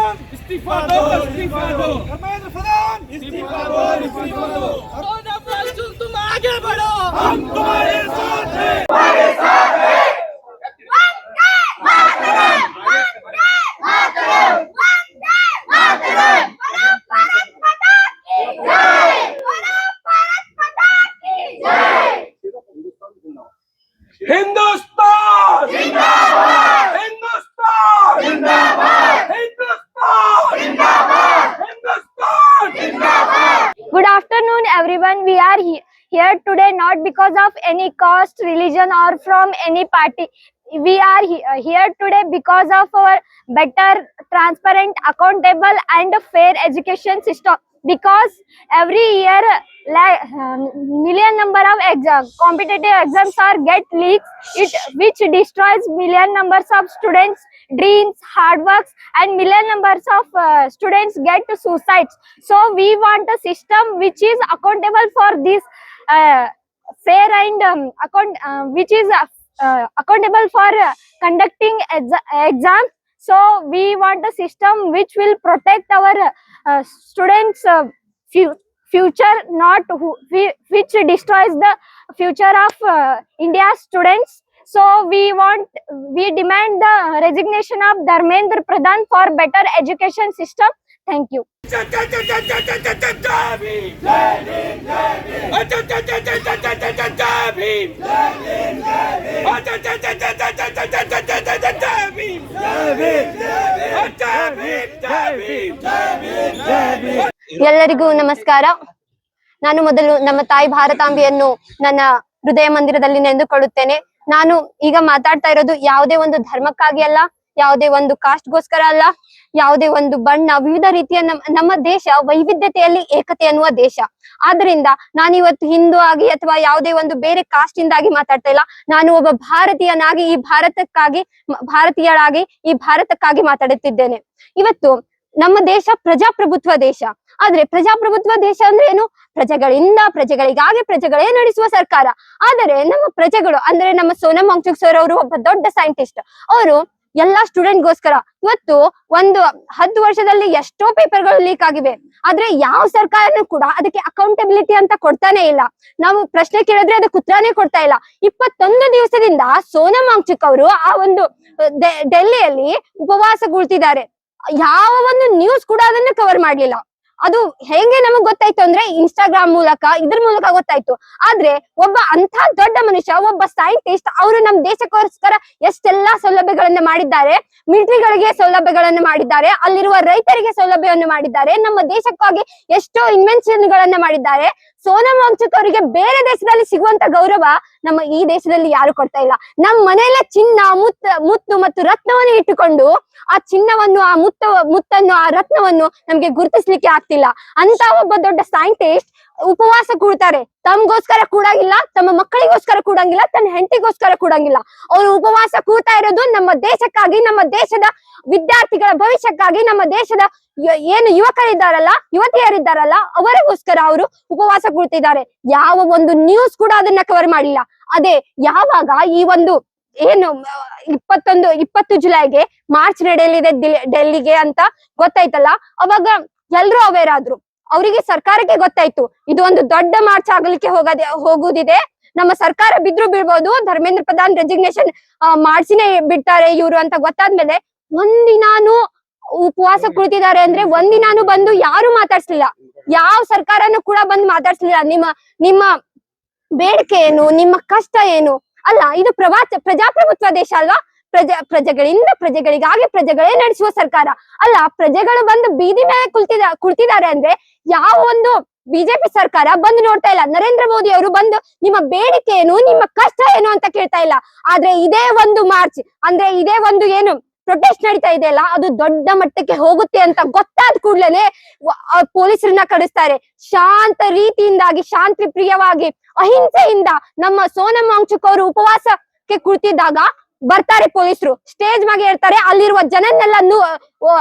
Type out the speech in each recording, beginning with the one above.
इस्तीफा दो, इस्तीफा दो। धर्मेंद्र प्रधान इस्तीफा दो, इस्तीफा दो। तुम आगे बढ़ो, हम तुम्हारे साथ हैं, हमारे साथ हैं। हिंदुस्तान जिंदाबाद, हिंदुस्तान जिंदाबाद, हिंदुस्तान जिंदाबाद, हिंदुस्तान जिंदाबाद। Good afternoon, everyone. We are here today not because of any caste, religion, or from any party. We are here today because of our better, transparent, accountable, and fair education system. Because every year, million number of competitive exams are get leaked, which destroys million numbers of students' dreams, hard works, and million numbers of students get suicides. So we want a system which is accountable for this fair and which is accountable for conducting exams. So we want a system which will protect our students' future, not which destroys the future of India's students. So we demand the resignation of Dharmendra Pradhan for better education system. Thank you. ಎಲ್ಲರಿಗೂ ನಮಸ್ಕಾರ. ನಾನು ಮೊದಲು ನಮ್ಮ ತಾಯಿ ಭಾರತಾಂಬೆಯನ್ನು ನನ್ನ ಹೃದಯ ಮಂದಿರದಲ್ಲಿ ನೆನೆದುಕೊಳ್ಳುತ್ತೇನೆ. ನಾನು ಈಗ ಮಾತಾಡ್ತಾ ಇರೋದು ಯಾವುದೇ ಒಂದು ಧರ್ಮಕ್ಕಾಗಿ ಅಲ್ಲ, ಯಾವುದೇ ಒಂದು ಕಾಸ್ಟ್ಗೋಸ್ಕರ ಅಲ್ಲ, ಯಾವುದೇ ಒಂದು ಬಣ್ಣ, ವಿವಿಧ ರೀತಿಯ ನಮ್ಮ ದೇಶ ವೈವಿಧ್ಯತೆಯಲ್ಲಿ ಏಕತೆ ಅನ್ನುವ ದೇಶ. ಆದ್ರಿಂದ ನಾನಿವತ್ತು ಹಿಂದೂ ಆಗಿ ಅಥವಾ ಯಾವುದೇ ಒಂದು ಬೇರೆ ಕಾಸ್ಟ್ ಇಂದಾಗಿ ಮಾತಾಡ್ತಾ ಇಲ್ಲ. ನಾನು ಒಬ್ಬ ಭಾರತೀಯನಾಗಿ ಈ ಭಾರತೀಯಳಾಗಿ ಈ ಭಾರತಕ್ಕಾಗಿ ಮಾತಾಡುತ್ತಿದ್ದೇನೆ. ಇವತ್ತು ನಮ್ಮ ದೇಶ ಪ್ರಜಾಪ್ರಭುತ್ವ ದೇಶ. ಆದ್ರೆ ಪ್ರಜಾಪ್ರಭುತ್ವ ದೇಶ ಅಂದ್ರೆ ಏನು? ಪ್ರಜೆಗಳಿಂದ, ಪ್ರಜೆಗಳಿಗಾಗಿ, ಪ್ರಜೆಗಳೇ ನಡೆಸುವ ಸರ್ಕಾರ. ಆದರೆ ನಮ್ಮ ಪ್ರಜೆಗಳು ಅಂದ್ರೆ ನಮ್ಮ ಸೋನಂ ವಾಂಗ್ಚುಕ್ ಸರ್ ಅವರು ಒಬ್ಬ ದೊಡ್ಡ ಸೈಂಟಿಸ್ಟ್. ಅವರು ಎಲ್ಲಾ ಸ್ಟೂಡೆಂಟ್ಗೋಸ್ಕರ ಇವತ್ತು ಒಂದು 10 ವರ್ಷದಲ್ಲಿ ಎಷ್ಟೋ ಪೇಪರ್ಗಳು ಲೀಕ್ ಆಗಿವೆ. ಆದ್ರೆ ಯಾವ ಸರ್ಕಾರನೂ ಕೂಡ ಅದಕ್ಕೆ ಅಕೌಂಟಬಿಲಿಟಿ ಅಂತ ಕೊಡ್ತಾನೆ ಇಲ್ಲ. ನಾವು ಪ್ರಶ್ನೆ ಕೇಳಿದ್ರೆ ಅದಕ್ಕೆ ಉತ್ತರನೇ ಕೊಡ್ತಾ ಇಲ್ಲ. 21 ದಿವಸದಿಂದ ಸೋನಂ ವಾಂಗ್ಚುಕ್ ಅವರು ಆ ಒಂದು ಡೆಲ್ಲಿಯಲ್ಲಿ ಉಪವಾಸ ಕುಳಿತಿದ್ದಾರೆ. ಯಾವ ಒಂದು ನ್ಯೂಸ್ ಕೂಡ ಅದನ್ನ ಕವರ್ ಮಾಡ್ಲಿಲ್ಲ. ಅದು ಹೆಂಗೆ ನಮಗ್ ಗೊತ್ತಾಯ್ತು ಅಂದ್ರೆ ಇನ್ಸ್ಟಾಗ್ರಾಮ್ ಮೂಲಕ, ಇದ್ರ ಮೂಲಕ ಗೊತ್ತಾಯ್ತು. ಆದ್ರೆ ಒಬ್ಬ ಅಂತ ದೊಡ್ಡ ಮನುಷ್ಯ, ಒಬ್ಬ ಸೈಂಟಿಸ್ಟ್, ಅವರು ನಮ್ ದೇಶಕ್ಕೋಸ್ಕರ ಎಷ್ಟೆಲ್ಲಾ ಸೌಲಭ್ಯಗಳನ್ನ ಮಾಡಿದ್ದಾರೆ. ಮಿಲಿಟರಿಗಳಿಗೆ ಸೌಲಭ್ಯಗಳನ್ನ ಮಾಡಿದ್ದಾರೆ, ಅಲ್ಲಿರುವ ರೈತರಿಗೆ ಸೌಲಭ್ಯವನ್ನು ಮಾಡಿದ್ದಾರೆ, ನಮ್ಮ ದೇಶಕ್ಕಾಗಿ ಎಷ್ಟೋ ಇನ್ವೆನ್ಷನ್ ಗಳನ್ನ ಮಾಡಿದ್ದಾರೆ. ಸೋನಂ ವಾಂಗ್ಚುಕ್ ಅವರಿಗೆ ಬೇರೆ ದೇಶದಲ್ಲಿ ಸಿಗುವಂತ ಗೌರವ ನಮ್ಮ ಈ ದೇಶದಲ್ಲಿ ಯಾರು ಕೊಡ್ತಾ ಇಲ್ಲ. ನಮ್ ಮನೆಯಲ್ಲೇ ಚಿನ್ನ, ಮುತ್ತು ಮತ್ತು ರತ್ನವನ್ನು ಇಟ್ಟುಕೊಂಡು ಆ ಚಿನ್ನವನ್ನು, ಆ ಮುತ್ತನ್ನು, ಆ ರತ್ನವನ್ನು ನಮ್ಗೆ ಗುರುತಿಸ್ಲಿಕ್ಕೆ ಆಗ್ತಿಲ್ಲ. ಅಂತ ಒಬ್ಬ ದೊಡ್ಡ ಸೈಂಟಿಸ್ಟ್ ಉಪವಾಸ ಕೂಡ್ತಾರೆ. ತಮ್ಗೋಸ್ಕರ ಕೂಡಂಗಿಲ್ಲ, ತಮ್ಮ ಮಕ್ಕಳಿಗೋಸ್ಕರ ಕೂಡಂಗಿಲ್ಲ, ತನ್ನ ಹೆಂಡತಿಗೋಸ್ಕರ ಕೂಡಂಗಿಲ್ಲ. ಅವರು ಉಪವಾಸ ಕೂಡ್ತಾ ಇರೋದು ನಮ್ಮ ದೇಶಕ್ಕಾಗಿ, ನಮ್ಮ ದೇಶದ ವಿದ್ಯಾರ್ಥಿಗಳ ಭವಿಷ್ಯಕ್ಕಾಗಿ, ನಮ್ಮ ದೇಶದ ಏನು ಯುವಕರಿದ್ದಾರಲ್ಲ, ಯುವತಿಯರಿದ್ದಾರಲ್ಲ, ಅವರಿಗೋಸ್ಕರ ಅವರು ಉಪವಾಸ ಕೂಡ್ತಿದ್ದಾರೆ. ಯಾವ ಒಂದು ನ್ಯೂಸ್ ಕೂಡ ಅದನ್ನ ಕವರ್ ಮಾಡಿಲ್ಲ. ಅದೇ ಯಾವಾಗ ಈ ಒಂದು ಏನು 20 ಜುಲೈಗೆ ಮಾರ್ಚ್ ನಡೆಯಲಿದೆ ಡೆಲ್ಲಿಗೆ ಅಂತ ಗೊತ್ತಾಯ್ತಲ್ಲ, ಅವಾಗ ಎಲ್ರೂ ಅವೇರ್ ಆದ್ರು. ಅವರಿಗೆ ಸರ್ಕಾರಕ್ಕೆ ಗೊತ್ತಾಯ್ತು ಇದು ಒಂದು ದೊಡ್ಡ ಮಾರ್ಚ್ ಆಗ್ಲಿಕ್ಕೆ ಹೋಗುದಿದೆ, ನಮ್ಮ ಸರ್ಕಾರ ಬಿದ್ರು ಬೀಳ್ಬೋದು, ಧರ್ಮೇಂದ್ರ ಪ್ರಧಾನ್ ರೆಸಿಗ್ನೇಷನ್ ಮಾಡ್ಸಿನೇ ಬಿಡ್ತಾರೆ ಇವ್ರು ಅಂತ ಗೊತ್ತಾದ್ಮೇಲೆ ಒಂದಿನಾನು ಉಪವಾಸ ಕುಳಿತಿದ್ದಾರೆ. ಅಂದ್ರೆ ಒಂದಿನಾನು ಬಂದು ಯಾರು ಮಾತಾಡ್ಸ್ಲಿಲ್ಲ, ಯಾವ ಸರ್ಕಾರನು ಕೂಡ ಬಂದು ಮಾತಾಡ್ಸ್ಲಿಲ್ಲ. ನಿಮ್ಮ ಬೇಡಿಕೆ ಏನು, ನಿಮ್ಮ ಕಷ್ಟ ಏನು? ಅಲ್ಲ, ಇದು ಪ್ರಜಾಪ್ರಭುತ್ವ ದೇಶ ಅಲ್ವಾ? ಪ್ರಜೆಗಳಿಂದ, ಪ್ರಜೆಗಳಿಗಾಗಿ, ಪ್ರಜೆಗಳೇ ನಡೆಸುವ ಸರ್ಕಾರ ಅಲ್ಲ. ಪ್ರಜೆಗಳು ಬಂದು ಬೀದಿ ಮೇಲೆ ಕುಳಿತಿದ್ದಾರೆ ಅಂದ್ರೆ ಯಾವ ಒಂದು ಬಿಜೆಪಿ ಸರ್ಕಾರ ಬಂದು ನೋಡ್ತಾ ಇಲ್ಲ. ನರೇಂದ್ರ ಮೋದಿ ಅವರು ಬಂದು ನಿಮ್ಮ ಬೇಡಿಕೆ ಏನು, ನಿಮ್ಮ ಕಷ್ಟ ಏನು ಅಂತ ಕೇಳ್ತಾ ಇಲ್ಲ. ಆದ್ರೆ ಇದೇ ಒಂದು ಮಾರ್ಚ್ ಅಂದ್ರೆ ಇದೇ ಒಂದು ಏನು ಪ್ರೊಟೆಸ್ಟ್ ನಡೀತಾ ಇದೆಯಲ್ಲ, ಅದು ದೊಡ್ಡ ಮಟ್ಟಕ್ಕೆ ಹೋಗುತ್ತೆ ಅಂತ ಗೊತ್ತಾದ ಕೂಡ್ಲೇನೆ ಪೊಲೀಸರನ್ನ ಕಳಿಸ್ತಾರೆ. ಶಾಂತ ರೀತಿಯಿಂದಾಗಿ, ಶಾಂತಿ ಪ್ರಿಯವಾಗಿ, ಅಹಿಂಸೆಯಿಂದ ನಮ್ಮ ಸೋನಂ ವಾಂಗ್ಚುಕ್ ಅವರು ಉಪವಾಸಕ್ಕೆ ಕುಳಿತಿದ್ದಾಗ ಬರ್ತಾರೆ ಪೊಲೀಸರು, ಸ್ಟೇಜ್ ಮ್ಯಾಗೆ ಹೇಳ್ತಾರೆ, ಅಲ್ಲಿರುವ ಜನನ್ನೆಲ್ಲ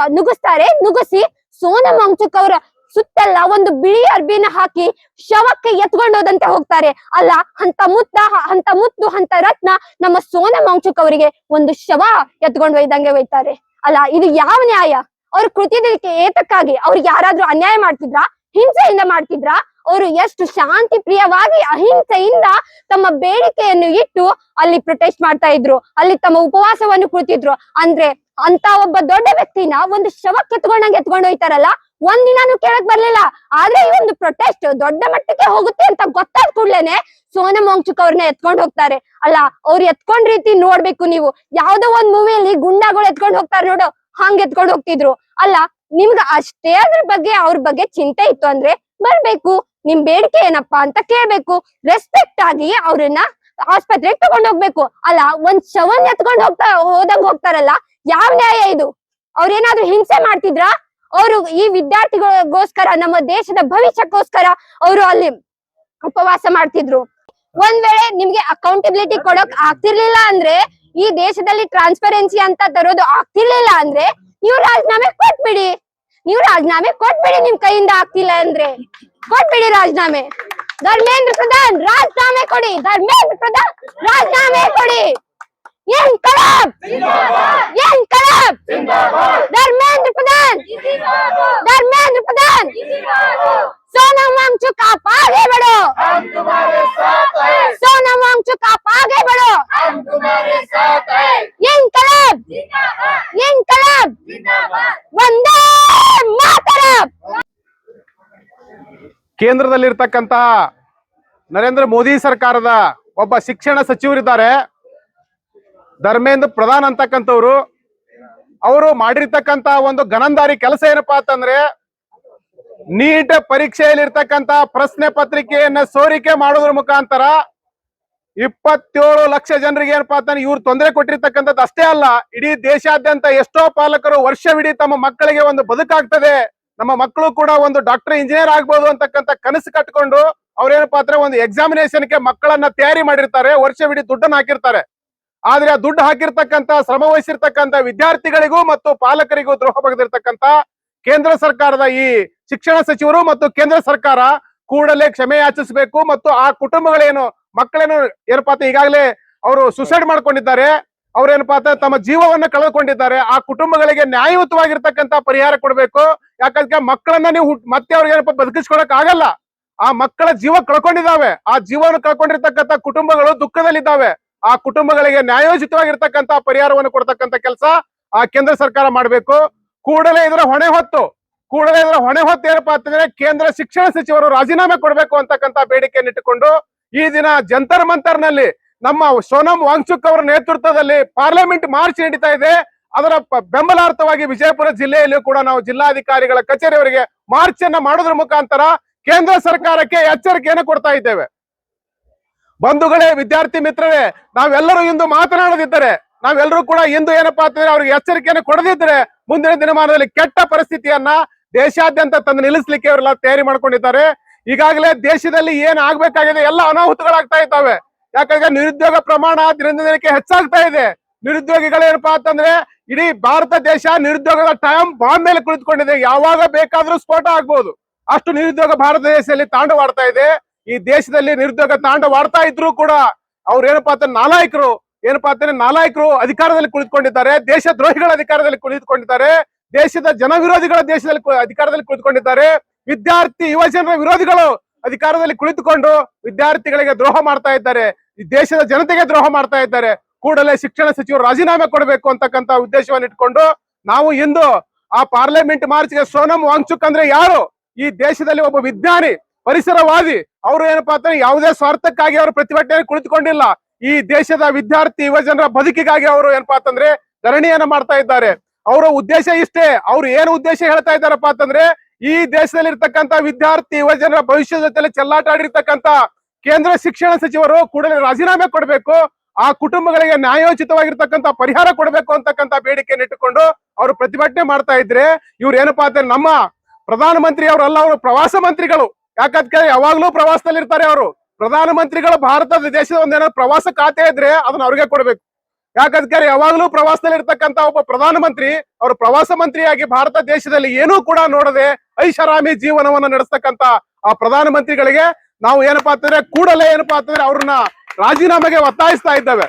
ನುಗ್ಗಿಸಿ ಸೋನಂ ವಾಂಗ್ಚುಕ್ ಅವರ ಸುತ್ತೆಲ್ಲ ಒಂದು ಬಿಳಿ ಅರ್ಬಿನ ಹಾಕಿ ಶವಕ್ಕೆ ಎತ್ಕೊಂಡೋದಂತೆ ಹೋಗ್ತಾರೆ. ಅಲ್ಲ, ಅಂತ ಮುತ್ತು, ಅಂತ ರತ್ನ ನಮ್ಮ ಸೋನಂ ವಾಂಗ್ಚುಕ್ ಅವರಿಗೆ ಒಂದು ಶವ ಎತ್ಕೊಂಡು ಒಯ್ದಂಗೆ ಒಯ್ತಾರೆ. ಅಲ್ಲ, ಇದು ಯಾವ ನ್ಯಾಯ? ಅವ್ರು ಕೃತಿದಕ್ಕೆ ಏತಕ್ಕಾಗಿ ಅವ್ರಿಗೆ ಯಾರಾದ್ರೂ ಅನ್ಯಾಯ ಮಾಡ್ತಿದ್ರಾ, ಹಿಂಸೆಯಿಂದ ಮಾಡ್ತಿದ್ರಾ? ಅವರು ಎಷ್ಟು ಶಾಂತಿ ಪ್ರಿಯವಾಗಿ ಅಹಿಂಸೆಯಿಂದ ತಮ್ಮ ಬೇಡಿಕೆಯನ್ನು ಇಟ್ಟು ಅಲ್ಲಿ ಪ್ರೊಟೆಸ್ಟ್ ಮಾಡ್ತಾ ಇದ್ರು, ಅಲ್ಲಿ ತಮ್ಮ ಉಪವಾಸವನ್ನು ಕೂತಿದ್ರು. ಅಂದ್ರೆ ಅಂತ ಒಬ್ಬ ದೊಡ್ಡ ವ್ಯಕ್ತಿನ ಒಂದು ಶವಕ್ಕೆ ಎತ್ಕೊಂಡಂಗೆ ಎತ್ಕೊಂಡು ಹೋಯ್ತಾರಲ್ಲ, ಒಂದಿನಾನು ಕೇಳಕ್ ಬರ್ಲಿಲ್ಲ. ಆದ್ರೆ ಈ ಒಂದು ಪ್ರೊಟೆಸ್ಟ್ ದೊಡ್ಡ ಮಟ್ಟಕ್ಕೆ ಹೋಗುತ್ತೆ ಅಂತ ಗೊತ್ತಾದ ಕೂಡ್ಲೇನೆ ಸೋನಮ್ ವಾಂಗ್ಚುಕ್ ಅವ್ರನ್ನ ಎತ್ಕೊಂಡ್ ಹೋಗ್ತಾರೆ. ಅಲ್ಲ, ಅವ್ರು ಎತ್ಕೊಂಡ್ ರೀತಿ ನೋಡ್ಬೇಕು ನೀವು. ಯಾವ್ದೋ ಒಂದ್ ಮೂವಿಯಲ್ಲಿ ಗುಂಡಾಗಳು ಎತ್ಕೊಂಡ್ ಹೋಗ್ತಾರೆ ನೋಡು, ಹಂಗ್ ಎತ್ಕೊಂಡ್ ಹೋಗ್ತಿದ್ರು. ಅಲ್ಲ, ನಿಮ್ಗ ಅಷ್ಟೇ ಅದ್ರ ಬಗ್ಗೆ ಅವ್ರ ಬಗ್ಗೆ ಚಿಂತೆ ಇತ್ತು ಅಂದ್ರೆ ಬರ್ಬೇಕು, ನಿಮ್ ಬೇಡಿಕೆ ಏನಪ್ಪಾ ಅಂತ ಕೇಳ್ಬೇಕು, ರೆಸ್ಪೆಕ್ಟ್ ಆಗಿ ಅವ್ರನ್ನ ಆಸ್ಪತ್ರೆಗೆ ತಗೊಂಡ್ ಹೋಗ್ಬೇಕು. ಅಲ್ಲ, ಒಂದ್ ಶವನ್ ಎತ್ಕೊಂಡ್ ಹೋದಂಗ್ ಹೋಗ್ತಾರಲ್ಲ, ಯಾವ ನ್ಯಾಯ ಇದು? ಅವ್ರೇನಾದ್ರೂ ಹಿಂಸೆ ಮಾಡ್ತಿದ್ರ? ಅವರು ಈ ವಿದ್ಯಾರ್ಥಿಗಳಿಗೋಸ್ಕರ, ನಮ್ಮ ದೇಶದ ಭವಿಷ್ಯಕ್ಕೋಸ್ಕರ ಅವರು ಅಲ್ಲಿ ಉಪವಾಸ ಮಾಡ್ತಿದ್ರು. ಒಂದ್ ವೇಳೆ ನಿಮ್ಗೆ ಅಕೌಂಟಬಿಲಿಟಿ ಕೊಡಕ್ ಆಗ್ತಿರ್ಲಿಲ್ಲ ಅಂದ್ರೆ, ಈ ದೇಶದಲ್ಲಿ ಟ್ರಾನ್ಸ್ಪರೆನ್ಸಿ ಅಂತ ತರೋದು ಆಗ್ತಿರ್ಲಿಲ್ಲ ಅಂದ್ರೆ ನೀವು ರಾಜೀನಾಮೆ ಕೊಟ್ಬಿಡಿ. ನಿಮ್ ಕೈಯಿಂದ ಆಗ್ತಿಲ್ಲ ಅಂದ್ರೆ ಕೊಟ್ಬಿಡಿ ರಾಜೀನಾಮೆ. ಧರ್ಮೇಂದ್ರ ಪ್ರಧಾನ್ ರಾಜೀನಾಮೆ ಕೊಡಿ, ರಾಜೀನಾಮೆ ಕೊಡಿ. इनकलाब इनकलाब धर्मेंद्र प्रधान सोनम वांगचुक आप आगे बढ़ो, हम तुम्हारे साथ हैं। सोनम वांगचुक आप आगे बढ़ो, हम तुम्हारे साथ हैं। इनकलाब वंदे मातरम। ಕೇಂದ್ರದಲ್ಲಿರ್ತಕ್ಕಂತಹ ನರೇಂದ್ರ ಮೋದಿ ಸರ್ಕಾರದ ಒಬ್ಬ ಶಿಕ್ಷಣ ಸಚಿವರಿದ್ದಾರೆ, ಧರ್ಮೇಂದ್ರ ಪ್ರಧಾನ್ ಅಂತಕ್ಕಂಥವ್ರು. ಅವರು ಮಾಡಿರ್ತಕ್ಕಂತ ಒಂದು ಗನಂದಾರಿ ಕೆಲಸ ಏನಪ್ಪಾ ಅಂತಂದ್ರೆ, ನೀಟ್ ಪರೀಕ್ಷೆಯಲ್ಲಿರ್ತಕ್ಕಂತ ಪ್ರಶ್ನೆ ಪತ್ರಿಕೆಯನ್ನ ಸೋರಿಕೆ ಮಾಡೋದ್ರ ಮುಖಾಂತರ 27 ಲಕ್ಷ ಜನರಿಗೆ ಏನಪ್ಪಾ ಅಂತಂದ್ರೆ ಇವ್ರು ತೊಂದರೆ ಕೊಟ್ಟಿರ್ತಕ್ಕಂಥದ್ದು ಅಷ್ಟೇ ಅಲ್ಲ, ಇಡೀ ದೇಶಾದ್ಯಂತ ಎಷ್ಟೋ ಪಾಲಕರು ವರ್ಷವಿಡೀ ತಮ್ಮ ಮಕ್ಕಳಿಗೆ ಒಂದು ಬದುಕಾಗ್ತದೆ, ನಮ್ಮ ಮಕ್ಕಳು ಕೂಡ ಒಂದು ಡಾಕ್ಟರ್ ಇಂಜಿನಿಯರ್ ಆಗ್ಬೋದು ಅಂತಕ್ಕಂಥ ಕನಸು ಕಟ್ಕೊಂಡು ಅವ್ರೇನಪ್ಪಾ ಅಂದ್ರೆ ಒಂದು ಎಕ್ಸಾಮಿನೇಷನ್ಗೆ ಮಕ್ಕಳನ್ನ ತಯಾರಿ ಮಾಡಿರ್ತಾರೆ, ವರ್ಷವಿಡೀ ದುಡ್ಡನ್ನು ಹಾಕಿರ್ತಾರೆ. ಆದ್ರೆ ಆ ದುಡ್ಡು ಹಾಕಿರ್ತಕ್ಕಂತ ಶ್ರಮ ವಹಿಸಿರ್ತಕ್ಕಂತ ವಿದ್ಯಾರ್ಥಿಗಳಿಗೂ ಮತ್ತು ಪಾಲಕರಿಗೂ ದ್ರೋಹ ಬಗೆದಿರ್ತಕ್ಕಂತ ಕೇಂದ್ರ ಸರ್ಕಾರದ ಈ ಶಿಕ್ಷಣ ಸಚಿವರು ಮತ್ತು ಕೇಂದ್ರ ಸರ್ಕಾರ ಕೂಡಲೇ ಕ್ಷಮೆ ಯಾಚಿಸಬೇಕು. ಮತ್ತು ಆ ಕುಟುಂಬಗಳೇನು ಮಕ್ಕಳೇನು ಏನಪ್ಪಾ ಅಂತ ಈಗಾಗಲೇ ಅವರು ಸುಸೈಡ್ ಮಾಡ್ಕೊಂಡಿದ್ದಾರೆ, ಅವ್ರೇನಪ್ಪಾ ಅಂತ ತಮ್ಮ ಜೀವವನ್ನ ಕಳೆದುಕೊಂಡಿದ್ದಾರೆ, ಆ ಕುಟುಂಬಗಳಿಗೆ ನ್ಯಾಯಯುತವಾಗಿರ್ತಕ್ಕಂತ ಪರಿಹಾರ ಕೊಡ್ಬೇಕು. ಯಾಕಂದ್ರೆ ಮಕ್ಕಳನ್ನ ನೀವು ಮತ್ತೆ ಅವ್ರಿಗೆ ಏನಪ್ಪಾ ಬದುಕಿಸ್ಕೊಳಕ್ ಆಗಲ್ಲ, ಆ ಮಕ್ಕಳ ಜೀವ ಕಳ್ಕೊಂಡಿದ್ದಾವೆ, ಆ ಜೀವವನ್ನು ಕಳ್ಕೊಂಡಿರ್ತಕ್ಕಂಥ ಕುಟುಂಬಗಳು ದುಃಖದಲ್ಲಿದ್ದಾವೆ. ಆ ಕುಟುಂಬಗಳಿಗೆ ನ್ಯಾಯೋಚಿತವಾಗಿರ್ತಕ್ಕಂಥ ಪರಿಹಾರವನ್ನು ಕೊಡ್ತಕ್ಕಂಥ ಕೆಲಸ ಆ ಕೇಂದ್ರ ಸರ್ಕಾರ ಮಾಡಬೇಕು. ಕೂಡಲೇ ಇದರ ಹೊಣೆ ಹೊತ್ತು ಏನಪ್ಪಾ ಅಂತಂದ್ರೆ ಕೇಂದ್ರ ಶಿಕ್ಷಣ ಸಚಿವರು ರಾಜೀನಾಮೆ ಕೊಡಬೇಕು ಅಂತಕ್ಕಂಥ ಬೇಡಿಕೆಯನ್ನು ಇಟ್ಟುಕೊಂಡು ಈ ದಿನ ಜಂತರ್ ಮಂತರ್ ನಲ್ಲಿ ನಮ್ಮ ಸೋನಮ್ ವಾಂಗ್ಚುಕ್ ಅವರ ನೇತೃತ್ವದಲ್ಲಿ ಪಾರ್ಲಿಮೆಂಟ್ ಮಾರ್ಚ್ ನಡೀತಾ ಇದೆ. ಅದರ ಬೆಂಬಲಾರ್ಥವಾಗಿ ವಿಜಯಪುರ ಜಿಲ್ಲೆಯಲ್ಲಿಯೂ ಕೂಡ ನಾವು ಜಿಲ್ಲಾಧಿಕಾರಿಗಳ ಕಚೇರಿಯವರಿಗೆ ಮಾರ್ಚ್ ಅನ್ನ ಮಾಡೋದ್ರ ಮುಖಾಂತರ ಕೇಂದ್ರ ಸರ್ಕಾರಕ್ಕೆ ಎಚ್ಚರಿಕೆಯನ್ನು ಕೊಡ್ತಾ ಇದ್ದೇವೆ. ಬಂಧುಗಳೇ, ವಿದ್ಯಾರ್ಥಿ ಮಿತ್ರರೇ, ನಾವೆಲ್ಲರೂ ಇಂದು ಮಾತನಾಡದಿದ್ದರೆ, ನಾವೆಲ್ಲರೂ ಕೂಡ ಇಂದು ಏನಪ್ಪಾ ಅಂತಂದ್ರೆ ಅವ್ರಿಗೆ ಎಚ್ಚರಿಕೆಯನ್ನು ಕೊಡದಿದ್ರೆ ಮುಂದಿನ ದಿನಮಾನದಲ್ಲಿ ಕೆಟ್ಟ ಪರಿಸ್ಥಿತಿಯನ್ನ ದೇಶಾದ್ಯಂತ ತಂದು ನಿಲ್ಲಿಸಲಿಕ್ಕೆ ಅವರೆಲ್ಲ ತಯಾರಿ ಮಾಡ್ಕೊಂಡಿದ್ದಾರೆ. ಈಗಾಗಲೇ ದೇಶದಲ್ಲಿ ಏನ್ ಆಗ್ಬೇಕಾಗಿದೆ ಎಲ್ಲ ಅನಾಹುತಗಳಾಗ್ತಾ ಇದ್ದಾವೆ. ಯಾಕಂದ್ರೆ ನಿರುದ್ಯೋಗ ಪ್ರಮಾಣ ದಿನದಿಂದ ದಿನಕ್ಕೆ ಹೆಚ್ಚಾಗ್ತಾ ಇದೆ. ನಿರುದ್ಯೋಗಿಗಳೇನಪ್ಪಾ ಅಂತಂದ್ರೆ ಇಡೀ ಭಾರತ ದೇಶ ನಿರುದ್ಯೋಗದ ಟೈಮ್ ಬಾಂಬ್ ಮೇಲೆ ಕುಳಿತುಕೊಂಡಿದೆ, ಯಾವಾಗ ಬೇಕಾದ್ರೂ ಸ್ಫೋಟ ಆಗ್ಬೋದು, ಅಷ್ಟು ನಿರುದ್ಯೋಗ ಭಾರತ ದೇಶದಲ್ಲಿ ತಾಂಡವಾಡ್ತಾ ಇದೆ. ಈ ದೇಶದಲ್ಲಿ ನಿರುದ್ಯೋಗ ತಾಂಡವಾಡ್ತಾ ಇದ್ರು ಕೂಡ ಅವ್ರು ಏನಪ್ಪಾ ಅಂತ ನಾಲಾಯಕರು ಅಧಿಕಾರದಲ್ಲಿ ಕುಳಿತುಕೊಂಡಿದ್ದಾರೆ, ದೇಶ ದ್ರೋಹಿಗಳ ಅಧಿಕಾರದಲ್ಲಿ ಕುಳಿತುಕೊಂಡಿದ್ದಾರೆ, ದೇಶದ ಜನ ವಿರೋಧಿಗಳ ಅಧಿಕಾರದಲ್ಲಿ ಕುಳಿತುಕೊಂಡಿದ್ದಾರೆ, ವಿದ್ಯಾರ್ಥಿ ಯುವಜನರ ವಿರೋಧಿಗಳು ಅಧಿಕಾರದಲ್ಲಿ ಕುಳಿತುಕೊಂಡು ವಿದ್ಯಾರ್ಥಿಗಳಿಗೆ ದ್ರೋಹ ಮಾಡ್ತಾ ಇದ್ದಾರೆ, ಈ ದೇಶದ ಜನತೆಗೆ ದ್ರೋಹ ಮಾಡ್ತಾ ಇದ್ದಾರೆ. ಕೂಡಲೇ ಶಿಕ್ಷಣ ಸಚಿವರು ರಾಜೀನಾಮೆ ಕೊಡಬೇಕು ಅಂತಕ್ಕಂಥ ಉದ್ದೇಶವನ್ನು ಇಟ್ಕೊಂಡು ನಾವು ಇಂದು ಆ ಪಾರ್ಲಿಮೆಂಟ್ ಮಾರ್ಚ್ಗೆ ಸೋನಮ್ ವಾಂಗ್ಚುಕ್ ಅಂದ್ರೆ ಯಾರು? ಈ ದೇಶದಲ್ಲಿ ಒಬ್ಬ ವಿಜ್ಞಾನಿ, ಪರಿಸರವಾದಿ. ಅವರು ಏನಪ್ಪಾ ಅಂತಂದ್ರೆ ಯಾವುದೇ ಸ್ವಾರ್ಥಕ್ಕಾಗಿ ಅವರು ಪ್ರತಿಭಟನೆ ಕುಳಿತುಕೊಂಡಿಲ್ಲ, ಈ ದೇಶದ ವಿದ್ಯಾರ್ಥಿ ಯುವಜನರ ಬದುಕಿಗಾಗಿ ಅವರು ಏನಪ್ಪಾ ಅಂತಂದ್ರೆ ಧರಣಿಯನ್ನ ಮಾಡ್ತಾ ಇದ್ದಾರೆ. ಅವರ ಉದ್ದೇಶ ಇಷ್ಟೇ. ಅವ್ರು ಏನು ಉದ್ದೇಶ ಹೇಳ್ತಾ ಇದ್ದಾರಪ್ಪ ಅಂತಂದ್ರೆ, ಈ ದೇಶದಲ್ಲಿ ಇರ್ತಕ್ಕಂಥ ವಿದ್ಯಾರ್ಥಿ ಯುವಜನರ ಭವಿಷ್ಯದ ಜೊತೆ ಚೆಲ್ಲಾಟ ಆಡಿರ್ತಕ್ಕಂಥ ಕೇಂದ್ರ ಶಿಕ್ಷಣ ಸಚಿವರು ಕೂಡಲೇ ರಾಜೀನಾಮೆ ಕೊಡಬೇಕು, ಆ ಕುಟುಂಬಗಳಿಗೆ ನ್ಯಾಯೋಚಿತವಾಗಿರ್ತಕ್ಕಂಥ ಪರಿಹಾರ ಕೊಡಬೇಕು ಅಂತಕ್ಕಂಥ ಬೇಡಿಕೆಯನ್ನು ಇಟ್ಟುಕೊಂಡು ಅವರು ಪ್ರತಿಭಟನೆ ಮಾಡ್ತಾ ಇದ್ರೆ, ಇವ್ರು ಏನಪ್ಪಾ ಅಂತಂದ್ರೆ ನಮ್ಮ ಪ್ರಧಾನಮಂತ್ರಿ ಅವರಲ್ಲ, ಅವರು ಪ್ರವಾಸ ಮಂತ್ರಿಗಳು. ಯಾಕಂದ್ರೆ ಯಾವಾಗ್ಲೂ ಪ್ರವಾಸದಲ್ಲಿ ಇರ್ತಾರೆ ಅವರು. ಪ್ರಧಾನಮಂತ್ರಿಗಳು ಭಾರತದ ದೇಶದ ಒಂದೇನೋ ಪ್ರವಾಸ ಖಾತೆ ಇದ್ರೆ ಅದನ್ನ ಅವ್ರಿಗೆ ಕೊಡ್ಬೇಕು. ಯಾಕಂದ್ರೆ ಯಾವಾಗ್ಲೂ ಪ್ರವಾಸದಲ್ಲಿ ಇರ್ತಕ್ಕಂಥ ಒಬ್ಬ ಪ್ರಧಾನಮಂತ್ರಿ ಅವರು ಪ್ರವಾಸ ಮಂತ್ರಿಯಾಗಿ ಭಾರತ ದೇಶದಲ್ಲಿ ಏನೂ ಕೂಡ ನೋಡದೆ ಐಷಾರಾಮಿ ಜೀವನವನ್ನ ನಡೆಸ್ತಕ್ಕಂಥ ಆ ಪ್ರಧಾನಮಂತ್ರಿಗಳಿಗೆ ನಾವು ಏನಪ್ಪಾ ಅಂತಂದ್ರೆ ಕೂಡಲೇ ಏನಪ್ಪಾ ಅಂತಂದ್ರೆ ಅವ್ರನ್ನ ರಾಜೀನಾಮೆಗೆ ಒತ್ತಾಯಿಸ್ತಾ ಇದ್ದೇವೆ.